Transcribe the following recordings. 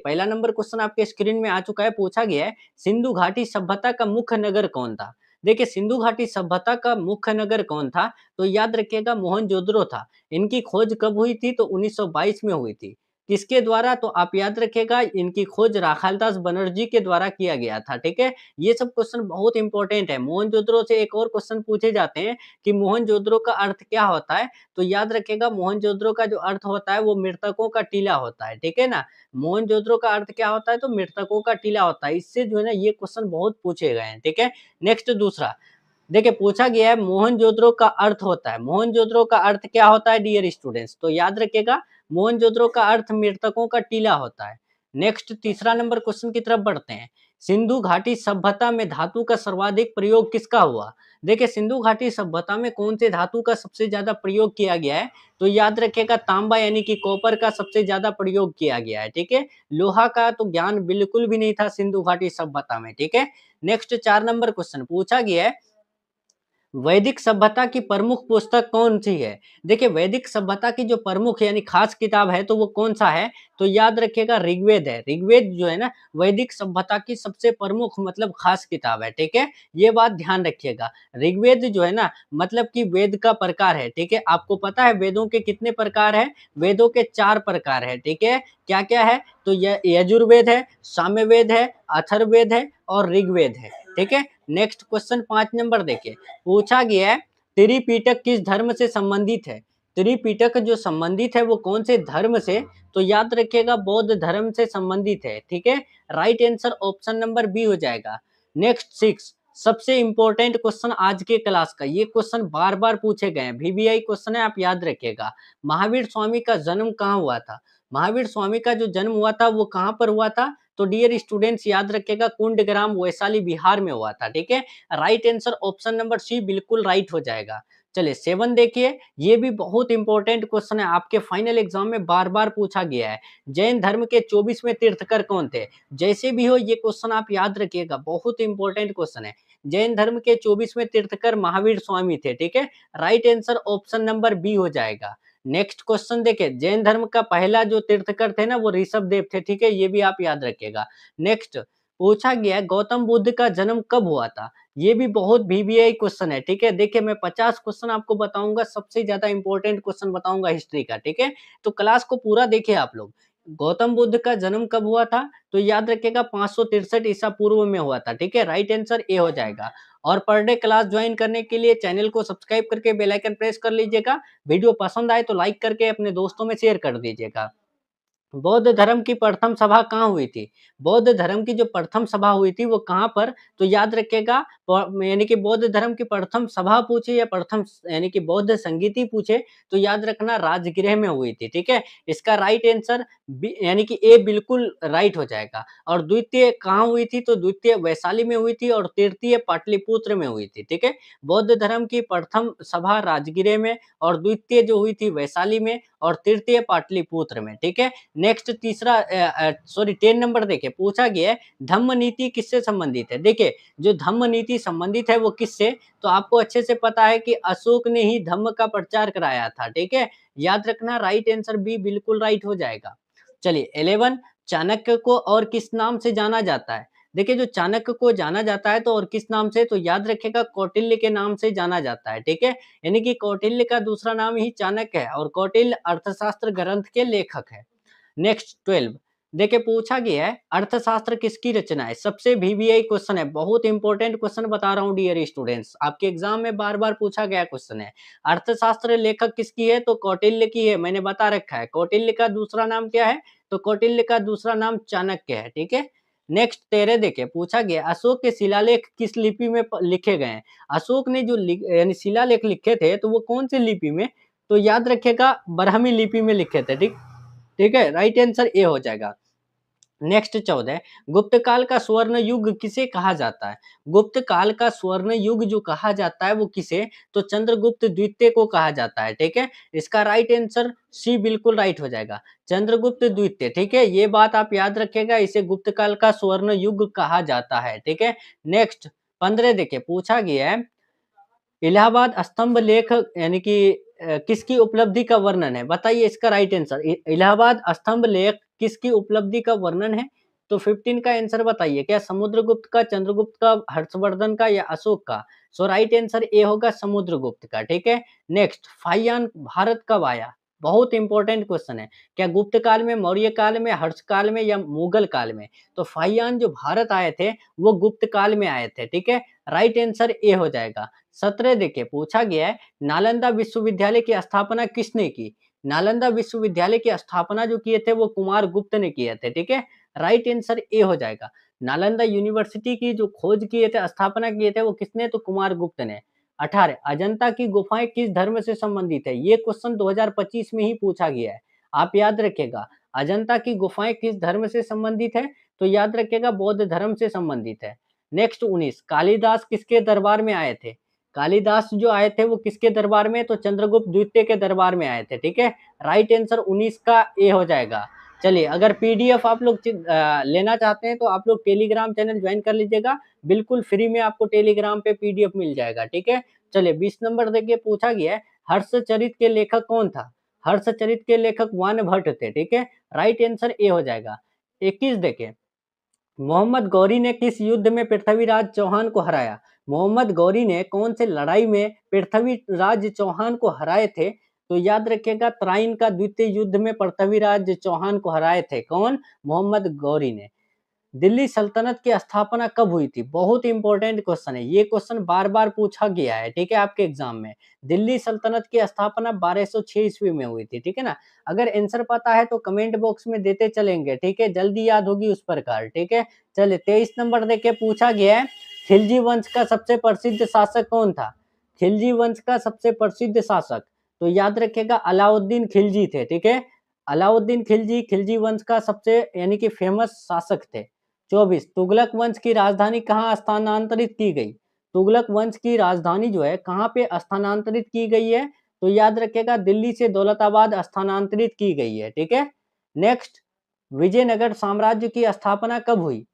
पहला number question आपके screen में आ चुका है, पूछा गया है सिंधु घाटी सभ्यता का मुख्य नगर कौन था? देखिए सिंधु घाटी सभ्यता का मुख्य नगर कौन था? तो याद रखिएगा मोहनजोदड़ो था। इनकी खोज कब हुई थी? तो 1922 में हुई थी। किसके द्वारा? तो आप याद रखिएगा इनकी खोज राखालदास बनर्जी के द्वारा किया गया था, ठीक है? ये सब क्वेश्चन बहुत इंपॉर्टेंट है। मोहनजोदड़ो से एक और क्वेश्चन पूछे जाते हैं कि मोहनजोदड़ो का अर्थ क्या होता है? तो याद रखिएगा मोहनजोदड़ो का जो अर्थ होता है वो मृतकों का टीला होता है, ठीक है ना? मोहनजोदड़ो का अर्थ क्या होता है? तो मृतकों का टीला होता है। इससे जो है ना ये क्वेश्चन बहुत पूछे गए हैं, ठीक है? नेक्स्ट दूसरा, देखिए पूछा गया है मोहनजोदड़ो का अर्थ होता है, मोहनजोदड़ो का अर्थ क्या होता है डियर स्टूडेंट्स? तो याद रखिएगा मोहनजोदड़ो का अर्थ मृतकों का टीला होता है। नेक्स्ट तीसरा नंबर क्वेश्चन की तरफ बढ़ते हैं। सिंधु घाटी सभ्यता में धातु का सर्वाधिक प्रयोग किसका हुआ? देखिए सिंधु घाटी सभ्यता में कौन से धातु का सबसे ज्यादा प्रयोग किया गया है? तो याद रखिएगा तांबा यानी कि कॉपर का सबसे ज्यादा प्रयोग किया गया है, ठीक है? लोहा का तो ज्ञान बिल्कुल भी नहीं था सिंधु घाटी सभ्यता में, ठीक है? नेक्स्ट 4 नंबर क्वेश्चन पूछा गया है वैदिक सभ्यता की प्रमुख पुस्तक कौन सी है? देखिए वैदिक सभ्यता की जो प्रमुख यानी खास किताब है तो वो कौन सा है? तो याद रखिएगा ऋग्वेद है। ऋग्वेद जो है ना वैदिक सभ्यता की सबसे प्रमुख मतलब खास किताब है, ठीक है? ये बात ध्यान रखिएगा। ऋग्वेद जो है ना मतलब कि वेद का प्रकार है, ठीक है? आपको पता है वेदों के कितने प्रकार हैं? वेदों के 4 प्रकार है, ठीक है? क्या-क्या है? तो यजुर्वेद है, सामवेद है, अथर्ववेद है और ऋग्वेद है, ठीक है? नेक्स्ट क्वेश्चन 5 नंबर देखिए। पूछा गया है त्रिपिटक किस धर्म से संबंधित है? त्रिपिटक जो संबंधित है वो कौन से धर्म से? तो याद रखिएगा बौद्ध धर्म से संबंधित है, ठीक है? Right answer option number B हो जाएगा। नेक्स्ट 6 सबसे इंपॉर्टेंट क्वेश्चन आज के क्लास का, ये क्वेश्चन बार बार पूछे गए हैं, वीवीआई क्वेश्चन है, आप याद रखिएगा। महावीर स्वामी का जन्म कहाँ हुआ था? महावीर स्वामी का जो जन्म हुआ था वो कहाँ पर हुआ था? तो डियर स्टूडेंट्स याद रखिएगा कुंडग्राम वैशाली बिहार में हुआ था, ठीक है? Right answer option number C बिल्कुल राइट हो जाएगा। चलिए 7 देखिए, ये भी बहुत इंपॉर्टेंट क्वेश्चन है, आपके फाइनल एग्जाम में बार बार पूछा गया है। जैन धर्म के 24वें तीर्थकर कौन थे? जैसे भी हो ये क्वेश्चन आप याद रखिएगा, बहुत इंपॉर्टेंट क्वेश्चन है। जैन धर्म के 24वें तीर्थकर महावीर स्वामी थे, ठीक है? Right answer option number B हो जाएगा। नेक्स्ट क्वेश्चन देखिए, जैन धर्म का पहला जो तीर्थकर थे ना वो ऋषभ देव थे, ठीक है? ये भी आप याद रखिएगा। नेक्स्ट पूछा गया है गौतम बुद्ध का जन्म कब हुआ था? ये भी बहुत वीवीआई क्वेश्चन है, ठीक है? देखिए मैं 50 क्वेश्चन आपको बताऊंगा, सबसे ज्यादा इंपॉर्टेंट क्वेश्चन बताऊंगा हिस्ट्री का, ठीक है? तो क्लास को पूरा देखिए आप लोग। गौतम बुद्ध का जन्म कब हुआ था? तो याद रखिएगा 563 ईसा पूर्व में हुआ था, ठीक है? राइट आंसर ए हो जाएगा। और पर डे क्लास ज्वाइन करने के लिए चैनल को सब्सक्राइब करके बेल आइकन प्रेस कर लीजिएगा। वीडियो पसंद आए तो लाइक करके अपने दोस्तों में शेयर कर दीजिएगा। बौद्ध धर्म की प्रथम सभा कहाँ हुई थी? बौद्ध धर्म की जो प्रथम सभा हुई थी वो कहाँ पर? तो याद रखिएगा यानी कि बौद्ध धर्म की प्रथम सभा पूछे या प्रथम यानी कि बौद्ध संगीति पूछे तो याद रखना राजगृह में हुई थी, ठीक है? इसका राइट आंसर बी यानी कि ए बिल्कुल राइट हो जाएगा। और द्वितीय कहाँ हुई थी? तो द्वितीय वैशाली में हुई थी और तृतीय पाटलिपुत्र में हुई थी, ठीक है? बौद्ध धर्म की प्रथम सभा राजगृह में और द्वितीय जो हुई थी वैशाली में और तृतीय पाटलिपुत्र में, ठीक है? नेक्स्ट तीसरा सॉरी 10 नंबर देखिए, पूछा गया है धम्म नीति किससे संबंधित है? देखिए जो धम्म नीति संबंधित है वो किससे? तो आपको अच्छे से पता है कि अशोक ने ही धम्म का प्रचार कराया था, ठीक है? याद रखना राइट आंसर बी बिल्कुल राइट हो जाएगा। चलिए 11 चाणक्य को और किस नाम से जाना जाता है? देखिए जो चाणक्य को जाना जाता है तो और किस नाम से? तो याद रखिएगा कौटिल्य के नाम से जाना जाता है, ठीक है? यानी कि कौटिल्य का दूसरा नाम ही चाणक्य है और कौटिल्य अर्थशास्त्र ग्रंथ के लेखक है। नेक्स्ट 12 देखिए पूछा गया है अर्थशास्त्र किसकी रचना है? सबसे वीवीआई क्वेश्चन है, बहुत इंपॉर्टेंट क्वेश्चन बता रहा हूँ डियर स्टूडेंट्स, आपके एग्जाम में बार बार पूछा गया क्वेश्चन है। अर्थशास्त्र लेखक किसकी है? तो कौटिल्य की है, मैंने बता रखा है। कौटिल्य का दूसरा नाम क्या है? तो कौटिल्य का दूसरा नाम चाणक्य है, ठीक है? नेक्स्ट 13 देखिए पूछा गया अशोक के शिलालेख किस लिपि में लिखे गए हैं? अशोक ने जो यानी शिलालेख लिखे थे तो वो कौन सी लिपि में? तो याद रखिएगा ब्राह्मी लिपि में लिखे थे, ठीक ठीक है? राइट आंसर ए हो जाएगा। नेक्स्ट 14 गुप्त काल का स्वर्ण युग किसे कहा जाता है? गुप्त काल का स्वर्ण युग जो कहा जाता है वो किसे? तो चंद्रगुप्त द्वितीय को कहा जाता है, ठीक है? इसका राइट आंसर सी बिल्कुल राइट हो जाएगा। चंद्रगुप्त द्वितीय, ठीक है? ये बात आप याद रखिएगा, इसे गुप्त काल का स्वर्ण युग कहा जाता है, ठीक है? नेक्स्ट 15 देखिए पूछा गया है इलाहाबाद स्तंभ लेख यानी कि किसकी उपलब्धि का वर्णन है? बताइए इसका राइट आंसर। इलाहाबाद स्तंभ लेख किसकी उपलब्धि का वर्णन है? तो 15 का आंसर बताइए, क्या समुद्रगुप्त का, चंद्रगुप्त का, हर्षवर्धन का या अशोक का? सो राइट आंसर ए होगा समुद्रगुप्त का, ठीक है। नेक्स्ट, फाहियान भारत कब आया? बहुत इंपॉर्टेंट क्वेश्चन है। क्या गुप्त काल में, मौर्य काल में, हर्ष काल में या मुगल काल में? तो फाहियान जो भारत आए थे वो गुप्त काल में आए थे, ठीक है। राइट आंसर ए हो जाएगा। 17 देखिए पूछा गया है, नालंदा विश्वविद्यालय की स्थापना किसने की? नालंदा विश्वविद्यालय की स्थापना जो किए थे वो कुमार गुप्त ने किए थे, ठीक है। राइट आंसर ए हो जाएगा। नालंदा यूनिवर्सिटी की जो खोज किए थे, स्थापना किए थे, वो किसने? तो कुमार गुप्त ने। 18 अजंता की गुफाएं किस धर्म से संबंधित है? ये क्वेश्चन 2025 में ही पूछा गया है, आप याद रखिएगा। अजंता की गुफाएं किस धर्म से संबंधित है? तो याद रखिएगा बौद्ध धर्म से संबंधित है। नेक्स्ट 19 कालिदास किसके दरबार में आए थे? कालिदास जो आए थे वो किसके दरबार में? तो चंद्रगुप्त द्वितीय के दरबार में आए थे, ठीक है। राइट आंसर 19 का ए हो जाएगा। चलिए, अगर पीडीएफ आप लोग लेना चाहते हैं तो आप लोग टेलीग्राम चैनल ज्वाइन कर लीजिएगा, बिल्कुल फ्री में आपको टेलीग्राम पे पीडीएफ मिल जाएगा, ठीक है। चलिए 20 नंबर देखिए पूछा गया है, हर्षचरित के लेखक कौन था? हर्षचरित के लेखक वान भट्ट थे, ठीक है। राइट आंसर ए हो जाएगा। 21 देखिए, मोहम्मद गौरी ने किस युद्ध में पृथ्वीराज चौहान को हराया? मोहम्मद गौरी ने कौन से लड़ाई में पृथ्वीराज चौहान को हराए थे? तो याद रखिएगा तराइन का द्वितीय युद्ध में पृथ्वीराज चौहान को हराए थे। कौन? मोहम्मद गौरी ने। दिल्ली सल्तनत की स्थापना कब हुई थी? बहुत इंपॉर्टेंट क्वेश्चन है, ये क्वेश्चन बार बार पूछा गया है, ठीक है, आपके एग्जाम में। दिल्ली सल्तनत की स्थापना 1206 ईस्वी में हुई थी, ठीक है ना। अगर आंसर पता है तो कमेंट बॉक्स में देते चलेंगे, ठीक है, जल्दी याद होगी उस प्रकार, ठीक है। चलिए 23 नंबर देखिए पूछा गया है, खिलजी वंश का सबसे प्रसिद्ध शासक कौन था? खिलजी वंश का सबसे प्रसिद्ध शासक, तो याद रखिएगा अलाउद्दीन खिलजी थे, ठीक है। अलाउद्दीन खिलजी खिलजी वंश का सबसे यानी कि फेमस शासक थे। 24 तुगलक वंश की राजधानी कहाँ स्थानांतरित की गई? तुगलक वंश की राजधानी जो है कहाँ पे स्थानांतरित की गई है? तो याद रखिएगा दिल्ली से दौलताबाद स्थानांतरित की गई है, ठीक है। नेक्स्ट, विजयनगर साम्राज्य की स्थापना कब हुई?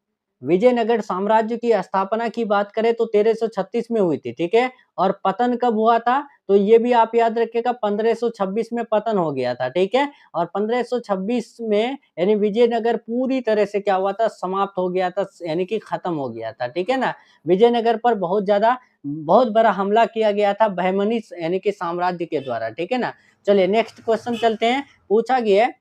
विजयनगर साम्राज्य की स्थापना की बात करें तो 1336 में हुई थी, ठीक है। और पतन कब हुआ था? तो ये भी आप याद रखिएगा 1526 में पतन हो गया था, ठीक है। और 1526 में यानी विजयनगर पूरी तरह से क्या हुआ था? समाप्त हो गया था, यानी कि खत्म हो गया था, ठीक है ना। विजयनगर पर बहुत बड़ा हमला किया गया था बहमनी यानी कि साम्राज्य के द्वारा, ठीक है ना। चलिए नेक्स्ट क्वेश्चन चलते हैं, पूछा गया है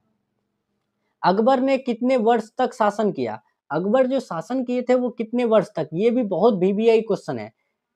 अकबर ने कितने वर्ष तक शासन किया? अकबर जो शासन किए थे वो कितने वर्ष तक? ये भी बहुत वीवीआई क्वेश्चन है।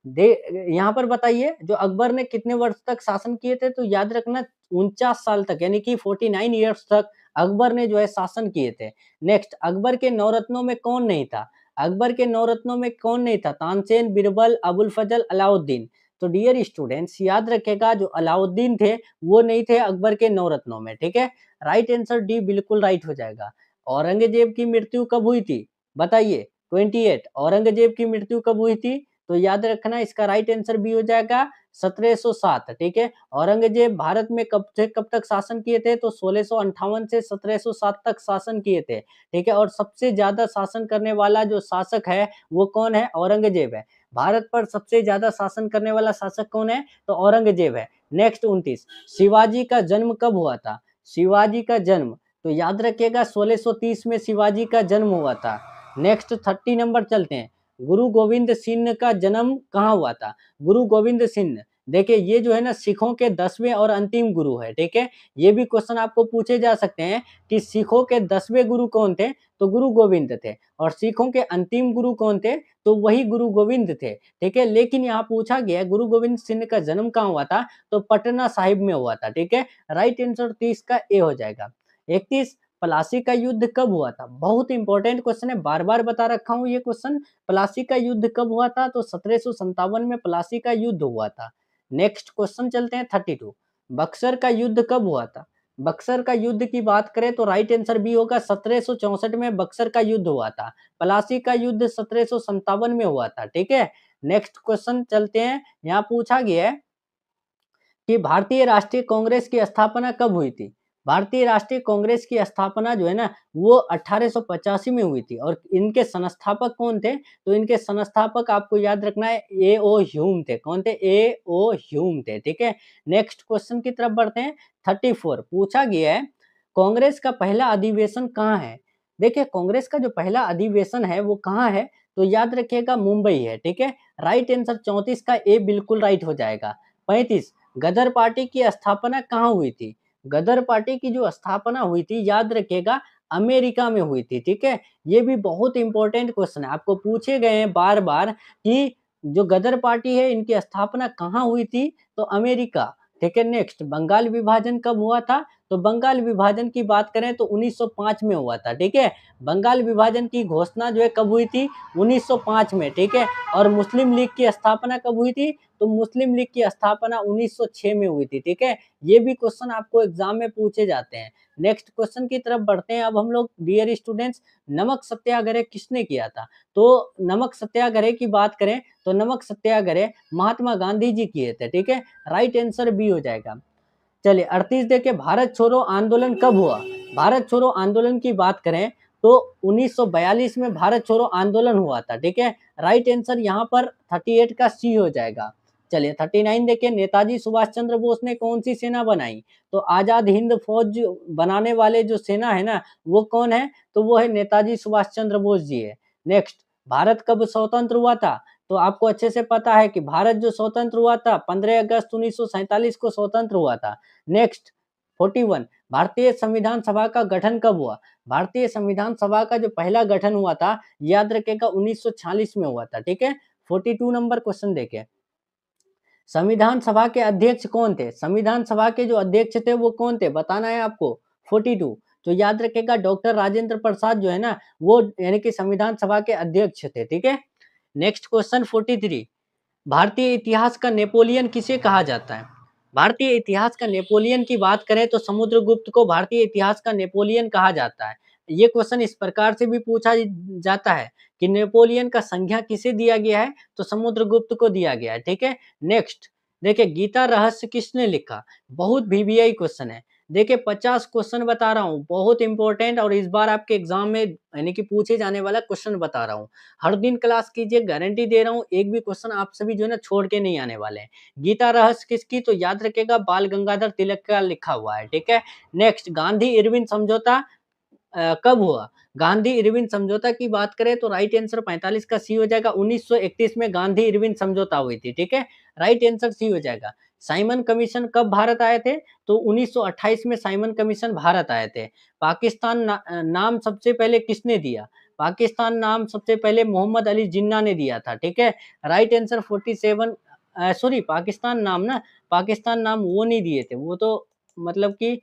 दे यहाँ पर बताइए जो अकबर ने कितने वर्ष तक शासन किए थे? तो याद रखना 49 साल तक यानी कि 49 ईयर्स तक अकबर ने जो है शासन किए थे। नेक्स्ट, अकबर के नौरत्नों में कौन नहीं था? अकबर के नौरत्नों में कौन नहीं था? तानसेन, बीरबल, अबुल फजल, अलाउद्दीन। तो डियर स्टूडेंट्स याद रखिएगा जो अलाउद्दीन थे वो नहीं थे अकबर के नौरत्नों में, ठीक है। राइट आंसर डी बिल्कुल राइट हो जाएगा। औरंगजेब की मृत्यु कब हुई थी? बताइए। 28 औरंगजेब की मृत्यु कब हुई थी? तो याद रखना इसका राइट आंसर भी हो जाएगा 1707, ठीक है। औरंगजेब भारत में कब से कब तक शासन किए थे? तो 1658 से 1707 तक शासन किए थे, ठीक है। और सबसे ज्यादा शासन करने वाला जो शासक है वो कौन है? औरंगजेब है। भारत पर सबसे ज्यादा शासन करने वाला शासक कौन है? तो औरंगजेब है। नेक्स्ट 29 शिवाजी का जन्म कब हुआ था? शिवाजी का जन्म, तो याद रखिएगा 1630 में शिवाजी का जन्म हुआ था। नेक्स्ट 30 नंबर चलते हैं, गुरु गोविंद सिंह का जन्म कहाँ हुआ था? गुरु गोविंद सिंह, देखिए ये जो है ना सिखों के 10वें और अंतिम गुरु है, ठीक है। ये भी क्वेश्चन आपको पूछे जा सकते हैं कि सिखों के 10वें गुरु कौन थे? तो गुरु गोविंद थे। और सिखों के अंतिम गुरु कौन थे? तो वही गुरु गोविंद थे, ठीक है। लेकिन यहाँ पूछा गया गुरु गोविंद सिंह का जन्म कहाँ हुआ था? तो पटना साहिब में हुआ था, ठीक है। राइट आंसर 30 का ए हो जाएगा। 31 प्लासी का युद्ध कब हुआ था? बहुत इंपॉर्टेंट क्वेश्चन है, बार बार बता रखा हूँ ये क्वेश्चन। प्लासी का युद्ध कब हुआ था? तो 1757 में प्लासी का युद्ध हुआ था। नेक्स्ट क्वेश्चन चलते हैं 32 बक्सर का युद्ध कब हुआ था? बक्सर का युद्ध की बात करें तो राइट आंसर बी होगा 1764 में बक्सर का युद्ध हुआ था। प्लासी का युद्ध 1757 में हुआ था, ठीक है। नेक्स्ट क्वेश्चन चलते हैं, यहाँ पूछा गया है कि भारतीय राष्ट्रीय कांग्रेस की स्थापना कब हुई थी? भारतीय राष्ट्रीय कांग्रेस की स्थापना जो है ना वो 1885 में हुई थी। और इनके संस्थापक कौन थे? तो इनके संस्थापक आपको याद रखना है ए ओ ह्यूम थे। कौन थे? ए ओ ह्यूम थे, ठीक है। नेक्स्ट क्वेश्चन की तरफ बढ़ते हैं 34 पूछा गया है कांग्रेस का पहला अधिवेशन कहाँ है? देखिए कांग्रेस का जो पहला अधिवेशन है वो कहाँ है? तो याद रखिएगा मुंबई है, ठीक है? राइट आंसर 34 का ए बिल्कुल राइट हो जाएगा। 35 गदर पार्टी की स्थापना कहाँ हुई थी? गदर पार्टी की जो स्थापना हुई थी याद रखिएगा अमेरिका में हुई थी, ठीक है? ये भी बहुत इंपॉर्टेंट क्वेश्चन है, आपको पूछे गए हैं बार-बार कि जो गदर पार्टी है इनकी स्थापना कहाँ हुई थी? तो अमेरिका, ठीक है? नेक्स्ट बंगाल विभाजन कब हुआ था? तो बंगाल विभाजन की बात करें तो 1905 में हुआ था, ठीक है? बंगाल विभाजन की घोषणा जो है कब हुई थी? 1905 में, ठीक है? और मुस्लिम लीग की स्थापना कब हुई थी? तो मुस्लिम लीग की स्थापना 1906 में हुई थी, ठीक है? ये भी क्वेश्चन आपको एग्जाम में पूछे जाते हैं। नेक्स्ट क्वेश्चन की तरफ बढ़ते हैं अब हम लोग डियर स्टूडेंट्स, नमक सत्याग्रह किसने किया था? तो नमक सत्याग्रह की बात करें तो नमक सत्याग्रह महात्मा गांधी जी किए थे, ठीक है? राइट आंसर बी हो जाएगा। चलिए 38 देखिए भारत छोड़ो आंदोलन कब हुआ? भारत छोड़ो आंदोलन की बात करें तो 1942 में भारत छोड़ो आंदोलन हुआ था, ठीक है? राइट आंसर यहाँ पर 38 का सी हो जाएगा। चलिए 39 देखिए नेताजी सुभाष चंद्र बोस ने कौन सी सेना बनाई? तो आजाद हिंद फौज बनाने वाले जो सेना है ना वो कौन है? तो वो है नेताजी सुभाष चंद्र बोस जी है। नेक्स्ट भारत कब स्वतंत्र हुआ था? तो आपको अच्छे से पता है कि भारत जो स्वतंत्र हुआ था 15 अगस्त 1947 को स्वतंत्र हुआ था। नेक्स्ट 41 भारतीय संविधान सभा का गठन कब हुआ? भारतीय संविधान सभा का जो पहला गठन हुआ था याद रखिएगा 1946 में हुआ था, ठीक है? 42 नंबर क्वेश्चन देखिए। संविधान सभा के अध्यक्ष कौन थे? संविधान सभा के जो अध्यक्ष थे वो कौन थे? बताना है आपको। 42 तो याद रखिएगा डॉक्टर राजेंद्र प्रसाद जो है ना वो यानी कि संविधान सभा के अध्यक्ष थे, ठीक है? नेक्स्ट क्वेश्चन 43 भारतीय इतिहास का नेपोलियन किसे कहा जाता है? भारतीय इतिहास का नेपोलियन की बात करें तो समुद्रगुप्त को भारतीय इतिहास का नेपोलियन कहा जाता है। ये क्वेश्चन इस प्रकार से भी पूछा जाता है कि नेपोलियन का संज्ञा किसे दिया गया है? तो समुद्रगुप्त को दिया गया है, ठीक है? नेक्स्ट देखिए गीता रहस्य किसने लिखा? बहुत वीवीआई क्वेश्चन है। देखिए 50 क्वेश्चन बता रहा हूँ, बहुत इंपॉर्टेंट और इस बार आपके एग्जाम में यानी कि पूछे जाने वाला क्वेश्चन बता रहा हूँ। हर दिन क्लास कीजिए, गारंटी दे रहा हूँ, एक भी क्वेश्चन आप सभी जो है ना छोड़ के नहीं आने वाले हैं। गीता रहस्य किसकी? तो याद रखिएगा बाल गंगाधर तिलक का लिखा हुआ है, ठीक है? नेक्स्ट गांधी इरविन समझौता कब हुआ? गांधी इरविन समझौता की बात करें तो राइट आंसर 45 का सी हो जाएगा। 1931 में गांधी इरविन समझौता हुई थी, ठीक है? राइट आंसर सी हो जाएगा। साइमन कमीशन कब भारत आए थे? तो 1928 में साइमन कमीशन भारत आए थे। पाकिस्तान नाम सबसे पहले किसने दिया? पाकिस्तान नाम सबसे पहले मोहम्मद अली जिन्ना ने दिया था, ठीक है? राइट आंसर 47 सॉरी पाकिस्तान नाम वो नहीं दिए थे, वो तो मतलब कि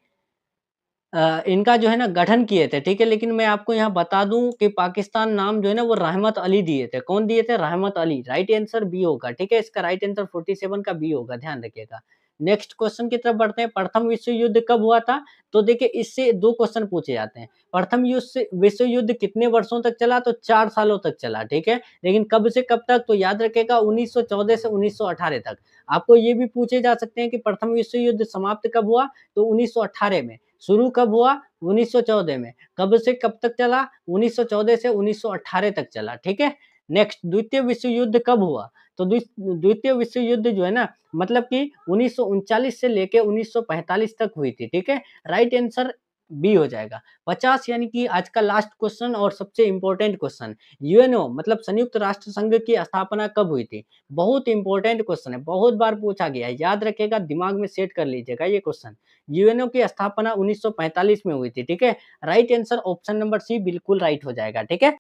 इनका जो है ना गठन किए थे, ठीक है? लेकिन मैं आपको यहाँ बता दूँ कि पाकिस्तान नाम जो है ना वो रहमत अली दिए थे। कौन दिए थे? रहमत अली। राइट आंसर बी होगा, ठीक है? इसका राइट आंसर 47 का बी होगा, ध्यान रखिएगा। नेक्स्ट क्वेश्चन की तरफ बढ़ते हैं। प्रथम विश्व युद्ध कब हुआ था? तो देखिए इससे 2 क्वेश्चन पूछे जाते हैं। प्रथम विश्व युद्ध कितने वर्षों तक चला? तो 4 सालों तक चला, ठीक है? लेकिन कब से कब तक? तो याद रखिएगा 1914 से 1918 तक। आपको ये भी पूछे जा सकते हैं कि प्रथम विश्व युद्ध समाप्त कब हुआ? तो 1918 में। शुरू कब हुआ? 1914 में। कब से कब तक चला? 1914 से 1918 तक चला, ठीक है? नेक्स्ट द्वितीय विश्व युद्ध कब हुआ? तो द्वितीय विश्व युद्ध जो है ना मतलब कि 1939 से लेके 1945 तक हुई थी, ठीक है? राइट आंसर बी हो जाएगा। 50 यानी कि आज का लास्ट क्वेश्चन और सबसे इम्पोर्टेंट क्वेश्चन, यूएनओ मतलब संयुक्त राष्ट्र संघ की स्थापना कब हुई थी? बहुत इंपॉर्टेंट क्वेश्चन है, बहुत बार पूछा गया है, याद रखिएगा, दिमाग में सेट कर लीजिएगा ये क्वेश्चन। यूएनओ की स्थापना 1945 में हुई थी, ठीक है? Right answer option number C बिल्कुल राइट हो जाएगा, ठीक है?